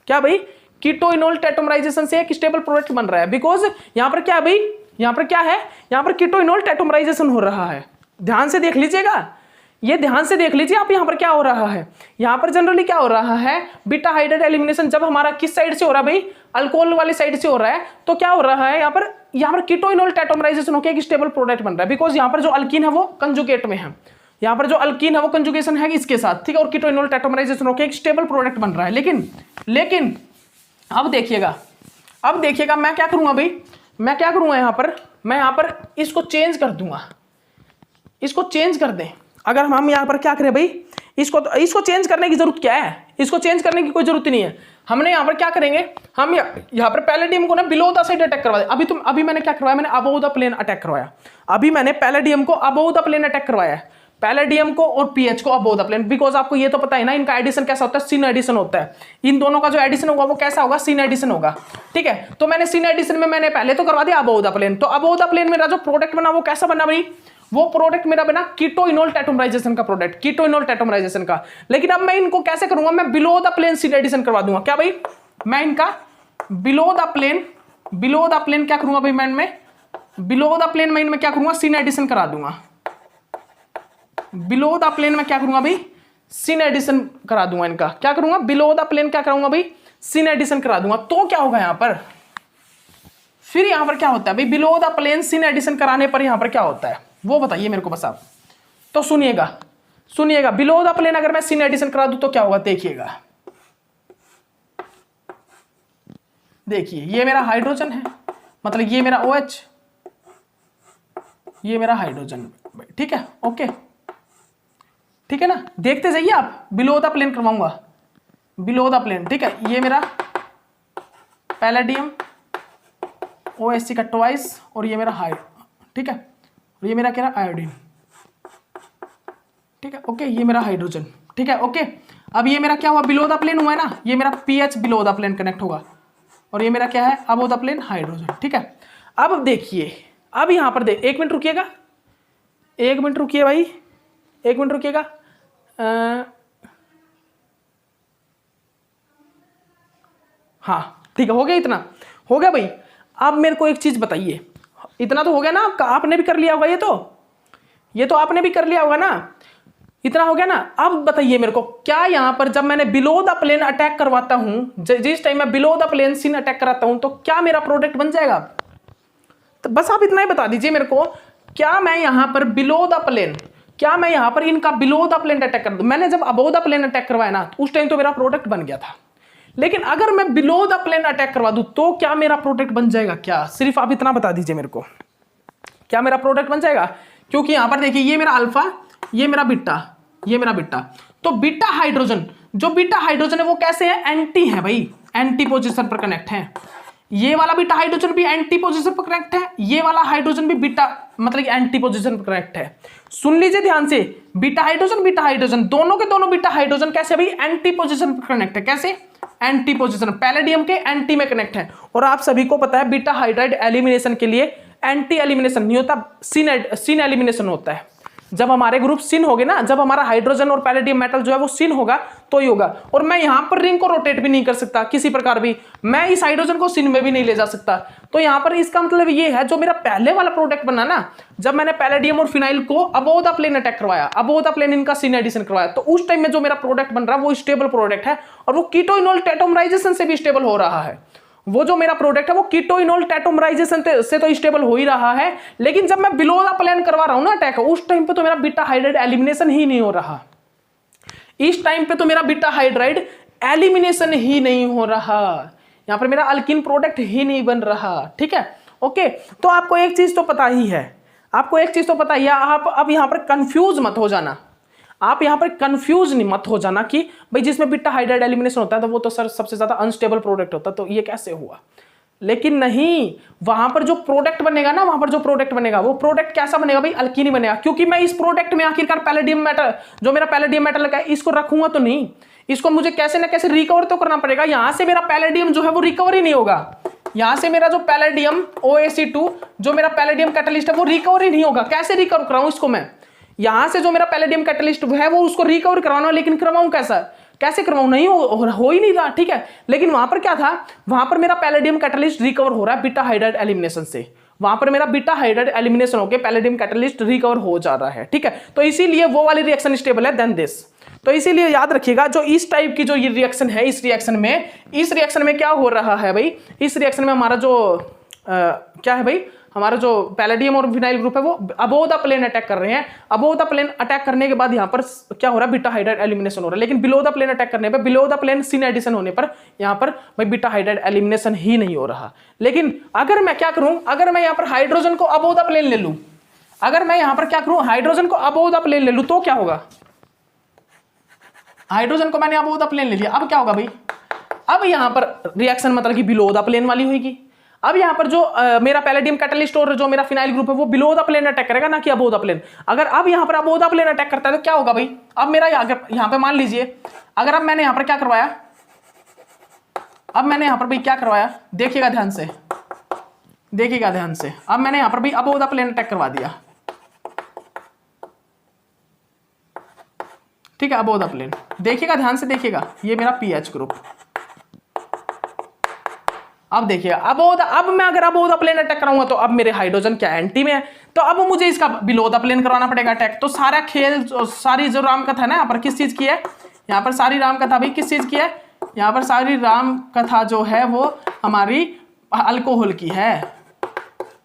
क्या भाई, कीटोइनोल टेट्रामराइजेशन से एक स्टेबल प्रोडक्ट बन रहा है, बिकॉज यहां पर क्या भाई, यहां पर क्या है, यहां पर कीटोइनोल टेट्रामराइजेशन हो रहा है। ध्यान से देख लीजिएगा, ये ध्यान से देख लीजिए आप, यहाँ पर क्या हो रहा है, यहाँ पर जनरली क्या हो रहा है, बीटा हाइड्राइड एलिमिनेशन जब हमारा किस साइड से हो रहा है भाई, अल्कोहल वाली साइड से हो रहा है, तो क्या हो रहा है, यहाँ पर कीटोइनोल टेट्रामराइजेशन होकर एक स्टेबल प्रोडक्ट बन रहा है, बिकॉज यहाँ पर जो अल्कीन है वो कंजुगेट में है, यहाँ पर जो अल्कीन है वो कंजुगेशन है इसके साथ, ठीक है, और कीटोइनोल टेट्रामराइजेशन होकर एक स्टेबल प्रोडक्ट बन रहा है। लेकिन अब देखिएगा मैं क्या करूंगा भाई, मैं क्या करूंगा यहाँ पर इसको चेंज कर दूंगा, इसको चेंज कर दें। अगर हम यहाँ पर क्या करें भाई, इसको चेंज करने की जरूरत क्या है, इसको चेंज करने की कोई जरूरत नहीं है। हमने यहाँ पर क्या करेंगे, हम यहाँ पर पैलेडियम को ना बिलो द साइड अटैक करवा दे। अभी मैंने क्या करवाया, मैंने अबव द प्लेन अटैक करवाया। अभी मैंने पैलेडियम को अबव द प्लेन अटैक करवाया है, पैलेडियम को और पीएच को अबव द प्लेन, बिकॉज आपको ये तो पता है ना, इनका एडिशन कैसा होता है, सिन एडिशन होता है। इन दोनों का जो एडिशन होगा वो कैसा होगा, सिन एडिशन होगा, ठीक है। तो मैंने सिन एडिशन में मैंने पहले तो करवा दिया अबव द प्लेन। तो अबव द प्लेन मेरा जो प्रोडक्ट बना वो कैसा बना भाई, वो प्रोडक्ट मेरा बना कीटोइनोल टेट्रामराइजेशन का प्रोडक्ट, कीटोइनोल टेट्रामराइजेशन का। लेकिन अब मैं इनको कैसे करूंगा, मैं below the plane syn addition करवा दूंगा। क्या भाई, मैं इनका बिलो द प्लेन क्या करूंगा भाई, मैं इनमें बिलो द प्लेन में क्या करूंगा, सिन एडिशन करा दूंगा। बिलो द प्लेन में क्या करूंगा भाई, सिन एडिशन करा दूंगा इनका। क्या करूंगा, बिलो द प्लेन क्या कराऊंगा भाई, सिन एडिशन करा दूंगा। तो क्या होगा यहां पर, फिर यहां पर क्या होता है भाई, below the plane syn addition कराने पर यहां पर क्या होता है वो बताइए मेरे को बस आप। तो सुनिएगा, बिलो द प्लेन अगर मैं सिन एडिशन करा दूं तो क्या होगा, देखिएगा। देखिए ये मेरा हाइड्रोजन है, मतलब ये मेरा OH, ये मेरा हाइड्रोजन, ठीक है, ओके, ठीक है ना। देखते जाइए आप, बिलो द प्लेन करवाऊंगा, बिलो द प्लेन, ठीक है। ये मेरा पैलेडियम OSC का ट्वाइस, और ये मेरा हाइड, ठीक है, और ये मेरा क्या है, आयोडीन, ठीक है, ओके, ये मेरा हाइड्रोजन, ठीक है, ओके। अब ये मेरा क्या हुआ, बिलो द प्लेन हुआ है ना, ये मेरा PH below the plane connect होगा, और ये मेरा क्या है, अबव द प्लेन हाइड्रोजन, ठीक है। अब देखिए, अब यहां पर देख, 1 मिनट रुकिएगा, 1 मिनट रुकिए भाई, 1 मिनट रुकिएगा। हाँ ठीक है, हो गया, इतना हो गया भाई। अब मेरे को एक चीज बताइए, इतना तो हो गया ना आपका, आपने भी कर लिया होगा, ये तो आपने भी कर लिया होगा ना, इतना हो गया ना। अब बताइए मेरे को, क्या यहां पर जब मैंने बिलो द प्लेन अटैक करवाता हूं, जिस टाइम मैं below the plane syn attack कराता हूं, तो क्या मेरा प्रोडक्ट बन जाएगा? तो बस आप इतना ही बता दीजिए मेरे को, क्या मैं यहां पर बिलो द प्लेन, क्या मैं यहां पर इनका बिलो द प्लेन अटैक कर दूं? मैंने जब अबव द प्लेन अटैक करवाया ना, उस टाइम तो मेरा प्रोडक्ट बन गया था। लेकिन अगर मैं बिलो द प्लेन अटैक करवा दूं तो क्या मेरा प्रोडक्ट बन जाएगा? क्या सिर्फ आप इतना बता दीजिए मेरे को, क्या मेरा प्रोडक्ट बन जाएगा? क्योंकि यहां पर देखिए, ये मेरा अल्फा, ये मेरा बीटा, ये मेरा बीटा, तो बीटा हाइड्रोजन, जो बीटा हाइड्रोजन है वो कैसे है, एंटी है भाई, एंटी पोजीशन पर कनेक्ट है। ये वाला बीटा हाइड्रोजन भी एंटी पोजीशन पर कनेक्ट है, ये वाला हाइड्रोजन भी बीटा मतलब एंटी पोजीशन पर कनेक्ट है। सुन लीजिए ध्यान से, बीटा हाइड्रोजन दोनों के दोनों बीटा हाइड्रोजन कैसे भाई, एंटी पोजीशन पर कनेक्ट है। कैसे? एंटी पोजीशन, पैलेडियम के एंटी में कनेक्ट है। और आप सभी को पता है बीटा हाइड्राइड एलिमिनेशन के लिए एंटी एलिमिनेशन नहीं होता, सिन एलिमिनेशन होता है। जब हमारे ग्रुप सिन होगे ना, जब हमारा हाइड्रोजन और पैलेडियम मेटल जो है वो सिन होगा तो ही होगा। और मैं यहां पर रिंग को रोटेट भी नहीं कर सकता किसी प्रकार भी, मैं इस हाइड्रोजन को सिन में भी नहीं ले जा सकता। तो यहां पर इसका मतलब ये है, जो मेरा पहले वाला प्रोडक्ट बना ना, जब मैंने पैलेडियम और फिनाइल को अबव द प्लेन अटैक करवाया, अबव द प्लेन इनका सिन एडिशन करवाया, तो उस टाइम में जो मेरा प्रोडक्ट बन रहा है वो स्टेबल प्रोडक्ट है, और वो कीटोइनोल टेट्रामराइजेशन से भी स्टेबल हो रहा है। वो जो मेरा प्रोडक्ट है वो कीटोइनोल टेट्रामराइजेशन से तो स्टेबल हो ही रहा है। लेकिन जब मैं बिलो द प्लेन करवा रहा हूं ना अटैक, उस टाइम पे तो मेरा बीटा हाइड्राइड एलिमिनेशन ही नहीं हो रहा, इस टाइम पे तो मेरा बीटा हाइड्राइड एलिमिनेशन ही नहीं हो रहा, यहां पर मेरा अल्किन प्रोडक्ट ही नहीं बन रहा। ठीक है, ओके। तो आपको एक चीज तो पता ही है, आपको एक चीज तो पता ही है, आप अब यहां पर कंफ्यूज मत हो जाना, आप यहां पर कंफ्यूज नहीं मत हो जाना कि भाई जिसमें बीटा हाइड्राइड एलिमिनेशन होता है तो वो तो सर सबसे ज्यादा अनस्टेबल प्रोडक्ट होता है, तो ये कैसे हुआ? लेकिन नहीं, वहां पर जो प्रोडक्ट बनेगा ना, वहां पर जो प्रोडक्ट बनेगा वो प्रोडक्ट कैसा बनेगा भाई? अल्कीनी बनेगा। क्योंकि मैं इस प्रोडक्ट में आखिरकार पैलेडियम मेटल, जो मेरा पैलेडियम मेटल लगा है, इसको रखूंगा तो नहीं, इसको मुझे कैसे ना कैसे रिकवर तो करना पड़ेगा। यहां से मेरा पैलेडियम जो है वो रिकवर ही नहीं होगा, यहां से मेरा जो पैलेडियम OAC2 जो मेरा पैलेडियम कैटलिस्ट है वो रिकवर ही नहीं होगा। कैसे रिकवर कराऊं इसको मैं? यहां से जो मेरा पैलेडियम कैटलिस्ट है वो उसको रिकवर करवाना, लेकिन करवाऊं कैसा, कैसे करवाऊं? नहीं हो ही नहीं रहा। ठीक है, लेकिन वहां पर क्या था, वहां पर मेरा पैलेडियम कैटलिस्ट रिकवर हो रहा है बीटा हाइड्राइड एलिमिनेशन से, वहां पर मेरा बीटा हाइड्राइड एलिमिनेशन होकर पैलेडियम कैटलिस्ट रिकवर हो जा रहा है। ठीक है, तो इसीलिए वो वाली रिएक्शन स्टेबल है देन दिस। तो इसीलिए याद रखिएगा, जो इस टाइप की जो ये रिएक्शन है, इस रिएक्शन में क्या हो रहा है भाई, इस रिएक्शन में हमारा जो क्या है भाई, हमारा जो पैलेडियम और विनाइल ग्रुप है वो अबव द प्लेन अटैक कर रहे हैं। अबव द प्लेन अटैक करने के बाद यहाँ पर क्या हो रहा है, बीटा हाइड्राइड एलिमिनेशन हो रहा है। लेकिन बिलो द प्लेन अटैक करने पर, below the plane syn addition होने पर यहाँ पर भाई बीटा हाइड्राइड एलिमिनेशन ही नहीं हो रहा। लेकिन अगर मैं क्या करूं, अगर मैं यहाँ पर हाइड्रोजन को अबव द प्लेन ले लूं, अगर मैं यहाँ पर क्या करूं, हाइड्रोजन को अबव द प्लेन ले लूं, तो क्या होगा? हाइड्रोजन को मैंने अबव द प्लेन ले लिया, अब क्या होगा भाई? अब यहाँ पर रिएक्शन मतलब कि बिलो द प्लेन वाली होगी। अब यहाँ पर जो मेरा पैलेडियम कैटलिस्ट और जो मेरा फिनाइल ग्रुप है वो बिलो द प्लेन अटैक करेगा, ना कि अबव द प्लेन। अगर अब यहाँ पर अबव द प्लेन अटैक करता है तो क्या होगा भाई? अब मेरा यहाँ पे मान लीजिए, अगर अब मैंने यहाँ पर क्या करवाया, अब मैंने यहाँ पर भाई क्या करवाया, देखिएगा ध्यान से, देखिएगा ध्यान से, अब मैंने यहाँ पर भाई अबव द प्लेन अटैक करवा दिया। ठीक है, अबव द प्लेन, देखिएगा ध्यान से, देखिएगा ये मेरा पीएच ग्रुप, अब देखिए अब मैं अगर अबोव द प्लेन अटैक कराऊंगा तो अब मेरे हाइड्रोजन क्या एंटी में है, तो अब मुझे इसका बिलो द प्लेन करवाना पड़ेगा अटैक। तो सारा खेल सारी जो राम कथा है ना यहाँ पर किस चीज की है, यहाँ पर सारी राम कथा भाई किस चीज की है, यहाँ पर सारी राम कथा जो है वो हमारी अल्कोहल की है।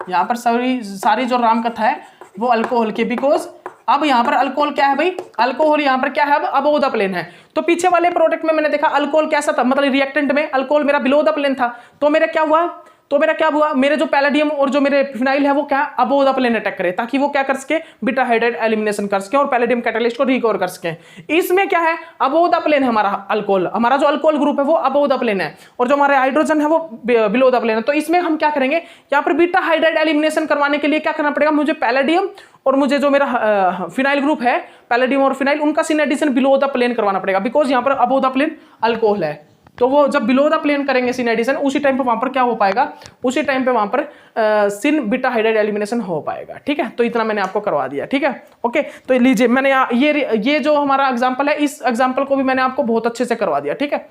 यहाँ पर सारी जो राम कथा है वो अल्कोहल की, बिकॉज अब यहाँ पर अल्कोहल क्या है भाई, अल्कोहल यहाँ पर क्या है, अब अबोव द प्लेन है। तो पीछे वाले प्रोडक्ट में मैंने देखा अल्कोहल कैसा था, मतलब रिएक्टेंट में अल्कोहल मेरा बिलो द प्लेन था, तो मेरा क्या हुआ, मेरे जो पैलेडियम और जो मेरे फिनाइल है वो क्या अबोव द प्लेन अटैक करे, ताकि वो क्या कर सके, बीटा हाइड्राइड एलिमिनेशन कर सके और पैलेडियम कैटालिस्ट को रिकवर कर सके। इसमें क्या है, अबोव द प्लेन है हमारा अल्कोहल, हमारा जो अल्कोहल ग्रुप है वो अबोव द प्लेन है और जो हमारे हाइड्रोजन है वो बिलो द प्लेन है। तो इसमें हम क्या करेंगे, यहाँ पर बीटा हाइड्राइड एलिमिनेशन करवाने के लिए क्या करना पड़ेगा, मुझे पैलेडियम और मुझे जो मेरा फिनाइल ग्रुप है, पैलेडियम और फिनाइल, उनका सिनेडिशन बिलो द प्लेन करवाना पड़ेगा, बिकॉज यहाँ पर अबोव द प्लेन अल्कोहल है। तो वो जब बिलो द प्लेन करेंगे सिनेडिशन, उसी टाइम पे वहां पर क्या हो पाएगा, उसी टाइम पे वहां पर सिन बीटा हाइड्राइड एलिमिनेशन हो पाएगा। ठीक है, तो इतना मैंने आपको करवा दिया। ठीक है, ओके, तो लीजिए मैंने ये जो हमारा एग्जांपल है, इस एग्जांपल को भी मैंने आपको बहुत अच्छे से करवा दिया। ठीक है,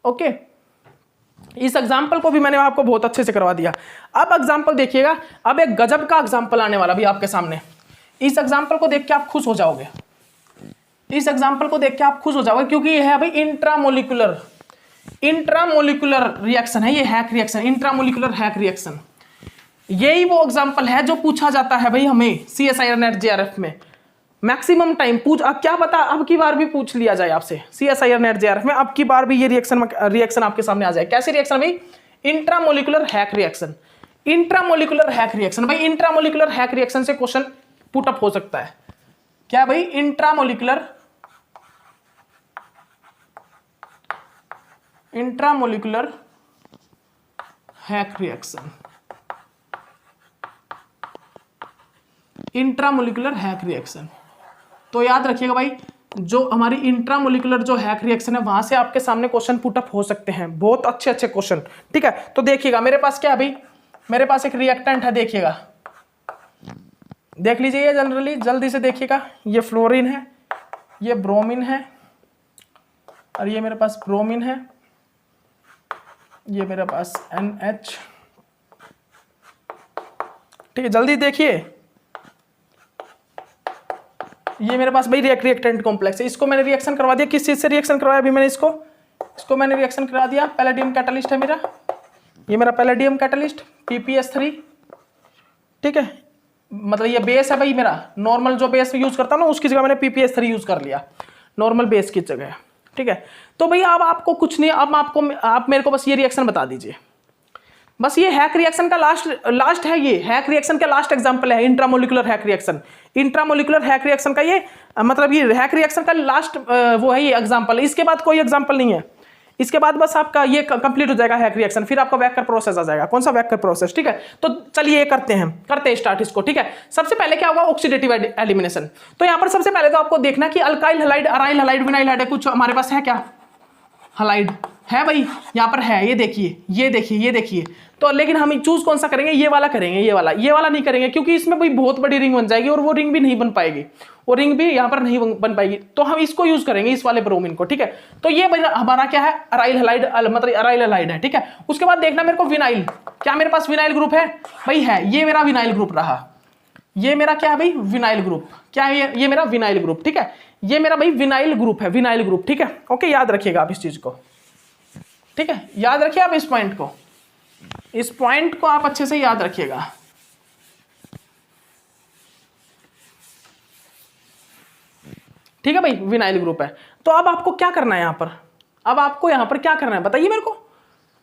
ओके, इस एग्जाम्पल को भी मैंने आपको बहुत अच्छे से करवा दिया। अब एग्जाम्पल देखिएगा, अब एक गजब का एग्जाम्पल आने वाला भी आपके सामने। इस एग्जाम्पल को देख के आप खुश हो जाओगे, इस एग्जाम्पल को देख के आप खुश हो जाओगे, क्योंकि ये है भाई इंट्रामोलिकुलर रिएक्शन है, ये hack reaction, intramolecular hack reaction. यही वो एग्जाम्पल है जो पूछा जाता है भाई हमें CSIR नेट JRF में मैक्सिमम टाइम क्या पता अब की बार भी पूछ लिया जाए आपसे CSIR नेट JRF में, अब की बार भी ये रिएक्शन आपके सामने आ जाए। कैसी रिएक्शन भाई, intramolecular hack reaction. Intramolecular hack reaction भाई, इंट्रामोलिकुलर हैक रिएक्शन से क्वेश्चन पुटअप हो सकता है। क्या भाई, intramolecular hack reaction, intramolecular hack reaction. तो याद रखिएगा भाई, जो हमारी इंट्रामोलिकुलर जो हैक रिएक्शन है वहां से आपके सामने क्वेश्चन पुटअप हो सकते हैं, बहुत अच्छे क्वेश्चन। ठीक है, तो देखिएगा मेरे पास क्या है भाई, मेरे पास एक रिएक्टेंट है, देखिएगा, देख लीजिए जनरली, जल्दी से देखिएगा। ये फ्लोरीन है, ये ब्रोमीन है, और ये मेरे पास ब्रोमीन है, ये मेरे पास NH। ठीक है, जल्दी देखिए, ये मेरे पास भाई रिएक्टेंट कॉम्प्लेक्स है, इसको मैंने रिएक्शन करवा दिया। किस चीज से रिएक्शन करवाया अभी मैंने, इसको मैंने रिएक्शन करा दिया, पैलेडियम कैटालिस्ट है मेरा, ये मेरा पैलेडियम कैटालिस्ट PPS3। ठीक है, मतलब ये बेस है भाई मेरा, नॉर्मल जो बेस यूज करता हूं ना उसकी जगह मैंने PPS3 यूज कर लिया, नॉर्मल बेस की जगह। ठीक है, तो भाई अब आपको कुछ नहीं, अब आप मेरे को बस ये रिएक्शन बता दीजिए, बस ये हैक रिएक्शन का लास्ट है, ये हैक रिएक्शन का लास्ट एग्जांपल है, intramolecular hack reaction. Intramolecular hack reaction का ये मतलब ये हैक रिएक्शन का लास्ट वो है, ये एग्जांपल है, इसके बाद कोई एग्जांपल नहीं है। इसके बाद बस आपका ये कंप्लीट हो जाएगा हैक रिएक्शन, फिर आपका वैक्टर प्रोसेस आ जाएगा। कौन सा वैक्टर प्रोसेस? ठीक है, तो चलिए ये करते हैं स्टार्ट इसको। ठीक है, सबसे पहले क्या होगा, ऑक्सीडेटिव एलिमिनेशन। तो यहाँ पर सबसे पहले तो आपको देखना कि alkyl halide, aryl halide, vinyl halide कुछ हमारे पास है क्या, हैलाइड है भाई, यहाँ पर है, ये देखिए। तो लेकिन हम चूज कौन सा करेंगे, ये वाला करेंगे, ये वाला नहीं करेंगे, क्योंकि इसमें भाई बहुत बड़ी रिंग बन जाएगी और वो रिंग भी नहीं बन पाएगी, वो रिंग भी यहाँ पर नहीं बन पाएगी। तो हम इसको यूज करेंगे, इस वाले ब्रोमीन को। ठीक है, तो ये हमारा क्या है, अराइल हैलाइड, मतलब अराइल हैलाइड है। ठीक है, उसके बाद देखना मेरे को विनाइल, क्या मेरे पास विनाइल ग्रुप है भाई, है, ये मेरा विनाइल ग्रुप रहा, ये मेरा क्या है भाई, विनाइल ग्रुप। क्या है ये मेरा विनाइल ग्रुप। ठीक है, ये मेरा भाई विनाइल ग्रुप है, विनाइल ग्रुप। ठीक है, ओके, याद रखिएगा आप इस चीज को। ठीक है, याद रखिए आप इस पॉइंट को आप अच्छे से याद रखिएगा। ठीक है भाई, विनाइल ग्रुप है। तो अब आपको क्या करना है, यहाँ पर क्या करना है, बताइए मेरे को,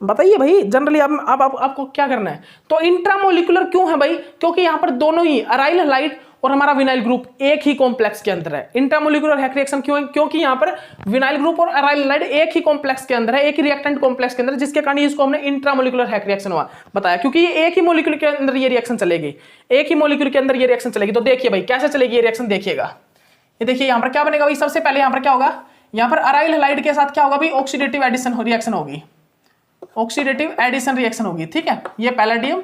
बताइए भाई, जनरली अब आपको क्या करना है। तो इंट्रामोलिकुलर क्यों है भाई, क्योंकि यहाँ पर दोनों ही अराइल हैलाइड और हमारा विनाइल ग्रुप एक ही कॉम्प्लेक्स के अंदर है। इंट्रामोलिकुलर हैक रिएक्शन क्यों है, क्योंकि यहाँ पर विनाइल ग्रुप और अराइल हैलाइड एक ही कॉम्प्लेक्स के अंदर है, एक ही रिएक्टेंट कॉम्प्लेक्स के अंदर, जिसके कारण इसको हमने इंट्रामोलिकुलर हैक रिएक्शन हुआ बताया, क्योंकि ये एक ही मोलिक्यूल के अंदर ये रिएक्शन चलेगी, एक ही मोलिक्यूल के अंदर ये रिएक्शन चलेगी। तो देखिए भाई कैसे चलेगी ये रिएक्शन, देखिएगा, ये देखिए यहाँ पर क्या बनेगा भाई, सबसे पहले यहाँ पर क्या होगा, यहाँ पर अराइल हैलाइड के साथ क्या होगा भाई, ऑक्सीडेटिव एडिशन रिएक्शन होगी, ऑक्सीडेटिव एडिशन रिएक्शन होगी। ठीक है, ये पैलेडियम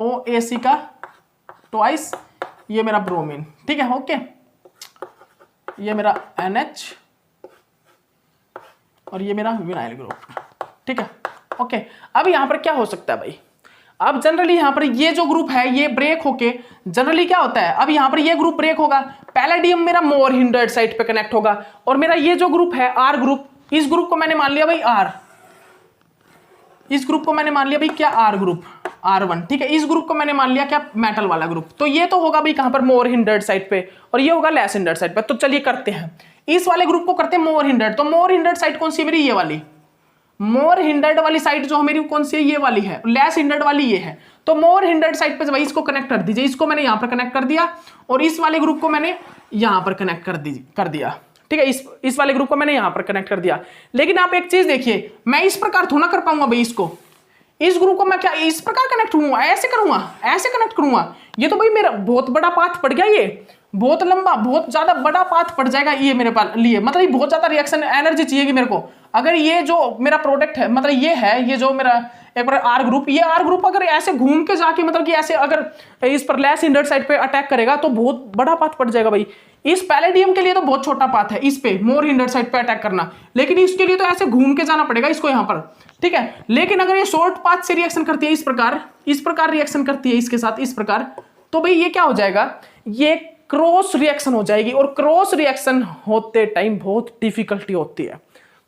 OAC का ट्वाइस, ये मेरा ब्रोमीन। ठीक है, ओके, ये मेरा NH और ये मेरा विनाइल ग्रुप। ठीक है, ओके, अब यहाँ पर क्या हो सकता है भाई, अब जनरली यहाँ पर ये जो ग्रुप है ये ब्रेक होके जनरली क्या होता है, अब यहाँ पर ये ग्रुप ब्रेक होगा, पैलेडियम मेरा मोर हिंडर्ड साइड पे कनेक्ट होगा, और मेरा ये जो ग्रुप है आर ग्रुप, इस ग्रुप को मैंने मान लिया भाई आर, इस ग्रुप को मैंने मान लिया भाई क्या आर ग्रुप R1, ठीक है, इस ग्रुप को मैंने मान लिया क्या मेटल वाला ग्रुप, तो ये तो होगा भाई कहां पर मोर हिंडर्ड साइड पे, और ये होगा लेस हिंडर्ड साइड पे। तो चलिए करते हैं, इस वाले ग्रुप को करते हैं मोर हिंडर्ड, तो मोर हिंडर्ड साइड कौन सी है मेरी, ये वाली मोर हिंडर्ड वाली साइड जो मेरी कौन सी है, ये वाली है, लेस हिंडर्ड वाली ये है, तो मोर हिंडर्ड साइड पे भाई इसको कनेक्ट कर दीजिए, इसको मैंने यहां पर कनेक्ट कर दिया, और इस वाले ग्रुप को मैंने यहां पर कनेक्ट कर दिया, ठीक है, इस वाले ग्रुप को मैंने यहां पर कनेक्ट कर दिया। लेकिन आप एक चीज देखिए, मैं इस प्रकार थोड़ा कर पाऊंगा भाई, इसको इस ग्रुप को मैं क्या इस प्रकार कनेक्ट करूंगा, ऐसे करूंगा, ऐसे कनेक्ट करूंगा, ये तो भाई मेरा बहुत बड़ा पाथ पड़ गया, ये बहुत लंबा बहुत ज्यादा बड़ा पाथ पड़ जाएगा ये मेरे पास लिए, मतलब ये बहुत ज्यादा रिएक्शन एनर्जी चाहिएगी मेरे को। अगर ये जो मेरा प्रोडक्ट है, मतलब ये है, ये जो मेरा एक बार आर ग्रुप, ये आर ग्रुप अगर ऐसे घूम के जाके मतलब कि ऐसे अगर इस पर लेस हिंडर्ड साइड पे अटैक करेगा तो बहुत बड़ा पाथ पड़ जाएगा भाई। इस पैलेडियम के लिए तो बहुत छोटा पाथ है इस पे मोर हिंडर्ड साइड पे अटैक करना, लेकिन इसके लिए तो ऐसे घूम के जाना पड़ेगा इसको यहाँ पर, ठीक है। लेकिन अगर ये शॉर्ट पाथ से रिएक्शन करती है इस प्रकार रिएक्शन करती है इसके साथ इस प्रकार, तो भाई ये क्या हो जाएगा, ये क्रॉस रिएक्शन हो जाएगी, और क्रॉस रिएक्शन होते टाइम बहुत डिफिकल्टी होती है।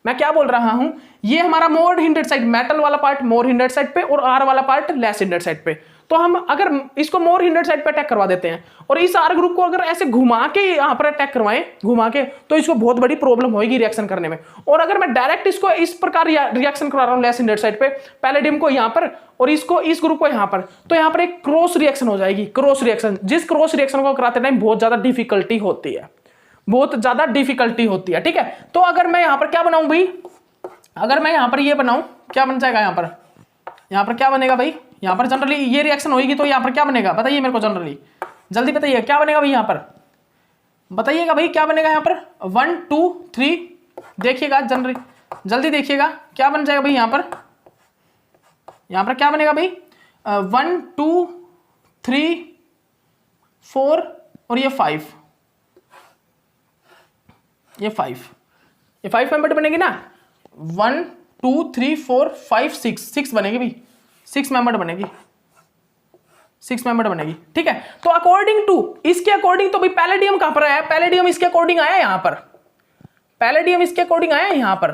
मैं क्या बोल रहा हूं, ये हमारा मोर हिंडर्ड साइड मेटल वाला पार्ट मोर हिंडर्ड साइड पे, और आर वाला पार्ट लेस हिंडर्ड साइड पे, तो हम अगर इसको मोर हिंडर्ड साइड पे अटैक करवा देते हैं और इस आर ग्रुप को अगर ऐसे घुमा के यहाँ पर अटैक करवाएं घुमा के, तो इसको बहुत बड़ी प्रॉब्लम होगी रिएक्शन करने में। और अगर मैं डायरेक्ट इसको इस प्रकार रिएक्शन करा रहा हूँ लेस हिंडर्ड साइड पे, पैलेडियम को यहाँ पर और इसको इस ग्रुप को यहाँ पर, तो यहाँ पर एक क्रॉस रिएक्शन हो जाएगी, क्रॉस रिएक्शन, जिस क्रॉस रिएक्शन को कराते टाइम बहुत ज्यादा डिफिकल्टी होती है, बहुत ज्यादा डिफिकल्टी होती है, ठीक है। तो अगर मैं यहाँ पर क्या बनाऊं भाई, अगर मैं यहाँ पर ये बनाऊं, क्या बन जाएगा यहाँ पर क्या बनेगा भाई, यहाँ पर जनरली ये रिएक्शन होगी तो यहाँ पर क्या बनेगा बताइए मेरे को, जनरली जल्दी बताइए क्या बनेगा भाई यहाँ पर, बताइएगा भाई क्या बनेगा यहाँ पर 1 2 3, देखिएगा जनरली जल्दी देखिएगा क्या बन जाएगा भाई यहाँ पर क्या बनेगा भाई 1 2 3 4 और ये 5, ये 5 मेंबर बनेगी ना, 1 2 3 4 5 6 बनेगी भाई, 6 मेंबर बनेगी, 6 मेंबर बनेगी, ठीक है। तो अकॉर्डिंग टू इसके अकॉर्डिंग तो भाई पैलेडियम कहां पर आया, पैलेडियम इसके अकॉर्डिंग आया यहां पर, पैलेडियम इसके अकॉर्डिंग आया यहां पर,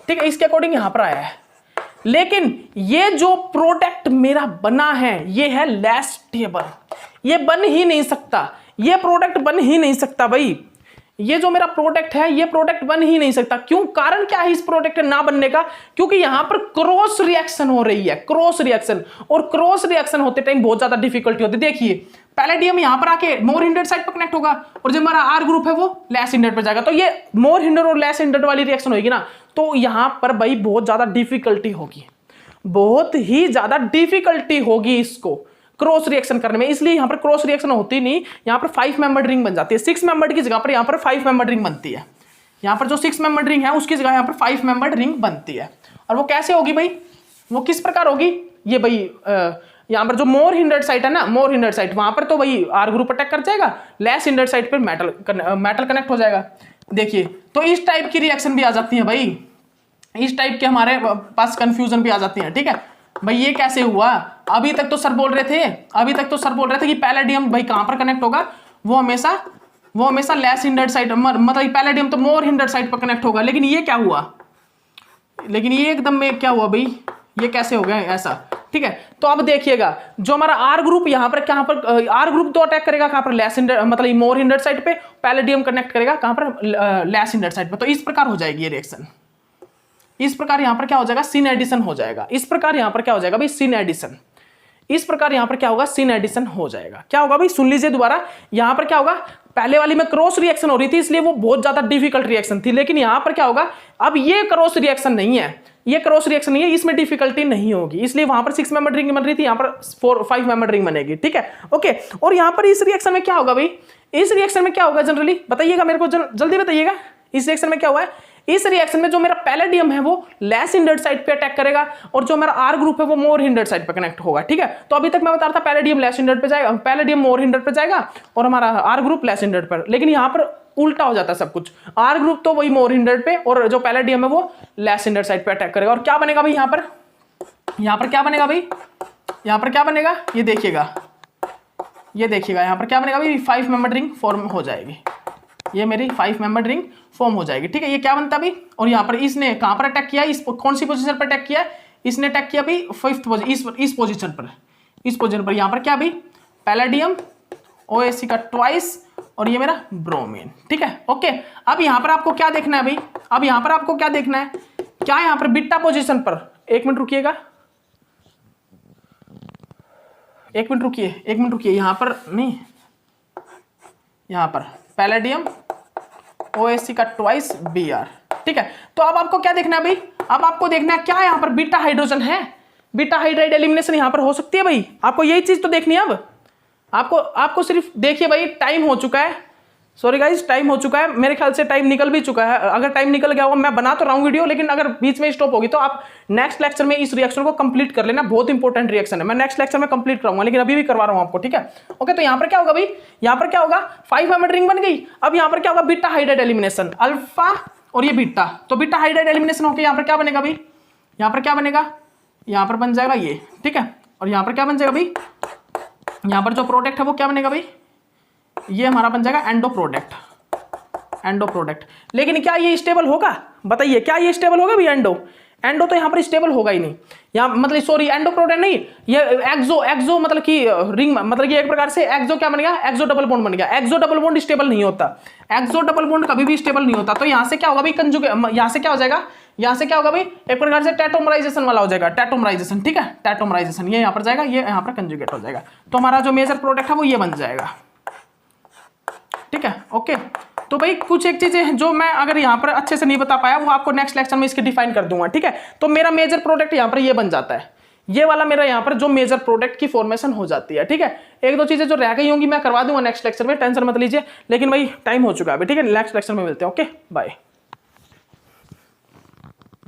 ठीक है, इसके अकॉर्डिंग यहां पर आया है। लेकिन ये जो प्रोडक्ट मेरा बना है ये है लेस स्टेबल, ये बन ही नहीं सकता, ये प्रोडक्ट बन ही नहीं सकता भाई, ये जो मेरा प्रोडक्ट है ये प्रोडक्ट बन ही नहीं सकता। क्यों, कारण क्या है इस प्रोडक्ट ना बनने का, क्योंकि यहां पर क्रॉस रिएक्शन हो रही है, क्रॉस रिएक्शन, और क्रॉस रिएक्शन होते टाइम बहुत ज्यादा डिफिकल्टी होती है। देखिए पैलेडियम यहां पर आके मोर हिंडर्ड साइड पर कनेक्ट होगा और जो हमारा आर ग्रुप है वो लेस हिंडर्ड पर जाएगा, तो ये मोर हिंडर्ड और लेस हिंडर्ड वाली रिएक्शन होगी ना, तो यहां पर भाई बहुत ज्यादा डिफिकल्टी होगी, बहुत ही ज्यादा डिफिकल्टी होगी इसको क्रॉस रिएक्शन करने में। इसलिए यहां पर क्रॉस रिएक्शन होती नहीं, यहां पर 5 मेंबर्ड रिंग बन जाती है, 6 मेंबर्ड की जगह पर यहां पर 5 मेंबर्ड रिंग बनती है, यहां पर जो 6 मेंबर्ड रिंग है उसकी जगह यहां पर 5 मेंबर्ड रिंग बनती है। और वो कैसे होगी भाई, वो किस प्रकार होगी, ये भाई यहां पर जो मोर हिंडर्ड साइड है ना, मोर हिंडर्ड साइड वहां पर तो भाई आर ग्रुप अटैक कर जाएगा, लेस हिंडर्ड साइड पर मेटल कनेक्ट हो जाएगा। देखिए तो इस टाइप की रिएक्शन भी आ जाती है भाई, इस टाइप के हमारे पास कंफ्यूजन भी आ जाती है, ठीक है भाई। ये कैसे हुआ, अभी तक तो सर बोल रहे थे कि पैलेडियम भाई कहां पर कनेक्ट होगा, वो हमेशा लेस हिंडर्ड साइड, मतलब पैलेडियम तो मोर हिंडर्ड साइड पर कनेक्ट होगा, लेकिन ये क्या हुआ, लेकिन ये एकदम में क्या हुआ भाई, ये कैसे हो गया ऐसा, ठीक है। तो अब देखिएगा जो हमारा आर ग्रुप यहाँ पर कहां पर, आर ग्रुप तो अटैक करेगा कहां पर, लेस हिंडर्ड मतलब मोर हिंडर्ड साइड पे, पैलेडियम कनेक्ट करेगा कहां पर, लेस हिंडर्ड साइड पे। तो इस प्रकार हो जाएगी ये रिएक्शन, इस प्रकार यहां पर क्या हो जाएगा, सिन एडिशन हो जाएगा, इस प्रकार यहां पर क्या हो जाएगा भाई, सिन एडिशन, इस प्रकार यहां पर क्या होगा, सिन एडिशन हो जाएगा। क्या होगा भाई, सुन लीजिए दोबारा, यहां पर क्या होगा, पहले वाली में क्रॉस रिएक्शन हो रही थी इसलिए वो बहुत ज्यादा डिफिकल्ट रिएक्शन थी, लेकिन यहां पर क्या होगा, अब ये क्रॉस रिएक्शन नहीं है, ये क्रॉस रिएक्शन नहीं है, इसमें डिफिकल्टी नहीं होगी, इसलिए वहां पर 6 मेंबर रिंग बन रही थी, यहां पर 5 मेंबर रिंग बनेगी, ठीक है ओके। और यहां पर इस रिएक्शन में क्या होगा भाई, इस रिएक्शन में क्या होगा जनरली बताइएगा मेरे को, जल्दी बताइएगा इस रिएक्शन में क्या हुआ है। इस रिएक्शन में जो मेरा पैलेडियम है वो लेस हिंडर्ड साइड पे अटैक करेगा और जो मेरा आर ग्रुप है वो मोर हिंडर्ड साइड पे कनेक्ट होगा, ठीक है। तो अभी तक मैं बता रहा था पैलेडियम लेस हिंडर्ड पे जाएगा, पैलेडियम मोर हिंडर्ड पे जाएगा और हमारा आर ग्रुप लेस हिंडर्ड पर, लेकिन यहाँ पर उल्टा हो जाता है सब कुछ। आर ग्रुप तो वही मोर हिंडर्ड पे और जो पैलेडियम है वो लेस हिंडर्ड साइड पे अटैक करेगा। और क्या बनेगा भाई यहाँ पर क्या बनेगा भाई, यहाँ पर क्या बनेगा, ये देखिएगा यहाँ पर क्या बनेगा भाई, 5 मेंबर रिंग फॉर्म हो जाएगी। ये मेरी 5 मेंबर रिंग फॉर्म हो जाएगी, ठीक है। ये क्या बनता है भाई, और यहाँ पर इसने कहाँ पर अटैक किया, इस कौन सी पोजीशन पर अटैक किया, इसने अटैक किया भाई 5th पोजीशन, इस पोजीशन पर यहाँ पर क्या भाई, पैलेडियम OAC का ट्वाइस और ये मेरा ब्रोमीन, ठीक है। ओके, अब यहाँ पर आपको क्या देखना है भाई, अब यहाँ पर आपको क्या देखना है, क्या यहाँ पर बीटा पोजीशन पर, एक मिनट रुकिएगा, एक मिनट रुकिए, यहाँ पर नहीं, यहाँ पर पैलेडियम OAC का ट्वाइस Br, ठीक है। तो अब आपको क्या देखना है भाई, अब आपको देखना है क्या यहाँ पर बीटा हाइड्रोजन है, बीटा हाइड्राइड एलिमिनेशन यहाँ पर हो सकती है भाई, आपको यही चीज तो देखनी है। अब आपको सिर्फ देखिए भाई, टाइम हो चुका है, सॉरी गाइस टाइम हो चुका है, मेरे ख्याल से टाइम निकल भी चुका है। अगर टाइम निकल गया होगा, मैं बना तो रहा हूँ वीडियो, लेकिन अगर बीच में स्टॉप होगी तो आप नेक्स्ट लेक्चर में इस रिएक्शन को कंप्लीट कर लेना, बहुत इंपॉर्टेंट रिएक्शन है, मैं नेक्स्ट लेक्चर में कंप्लीट कराऊंगा, लेकिन अभी भी करवा रहा हूँ आपको, ठीक है। ओके, तो यहाँ पर क्या होगा भाई, यहाँ पर क्या होगा, 5 मेंबर रिंग बन गई। अब यहाँ पर क्या होगा, बीटा हाइड्राइड एलिमिनेशन, अल्फा और ये बीटा, तो बीटा हाइड्राइड एलिमिनेशन होकर यहाँ पर क्या बनेगा भाई, यहाँ पर क्या बनेगा, यहाँ पर बन जाएगा ये, ठीक है। और यहाँ पर क्या बन जाएगा भाई, यहाँ पर जो प्रोडक्ट है वो क्या बनेगा भाई, ये हमारा बन जाएगा एंडो प्रोडक्ट। लेकिन क्या ये स्टेबल होगा, बताइए क्या ये स्टेबल होगा भाई, एंडो तो यहाँ पर स्टेबल होगा ही नहीं, यहाँ मतलब सॉरी एंडो प्रोडक्ट नहीं, ये एक्सो मतलब कि रिंग, मतलब कि एक प्रकार से एक्सो क्या बन गया, एक्सो डबल बॉन्ड बन गया। एक्सो डबल बॉन्ड स्टेबल नहीं होता, एक्सो डबल बॉन्ड कभी भी स्टेबल नहीं होता। तो यहाँ से क्या होगा भाई, यहाँ से क्या हो जाएगा, यहाँ से क्या होगा भाई, एक प्रकार से टेट्रोमराइजेशन वाला हो जाएगा, टेट्रोमराइजेशन, ठीक है, टेट्रोमराइजेशन, ये यहाँ पर जाएगा, ये यहाँ पर कंजुगेट हो जाएगा। तो हमारा जो मेजर प्रोडक्ट है वो ये बन जाएगा, ठीक है। ओके, तो भाई कुछ एक चीजें जो मैं अगर यहाँ पर अच्छे से नहीं बता पाया वो आपको नेक्स्ट लेक्चर में इसके डिफाइन कर दूंगा, ठीक है। तो मेरा मेजर प्रोडक्ट यहाँ पर ये बन जाता है, ये वाला मेरा यहाँ पर जो मेजर प्रोडक्ट की फॉर्मेशन हो जाती है, ठीक है। एक दो चीजें जो रह गई होंगी मैं करवा दूंगा नेक्स्ट लेक्चर में, टेंशन मत लीजिए, लेकिन भाई टाइम हो चुका है अभी, ठीक है। नेक्स्ट लेक्चर में मिलते हैं, ओके बाय।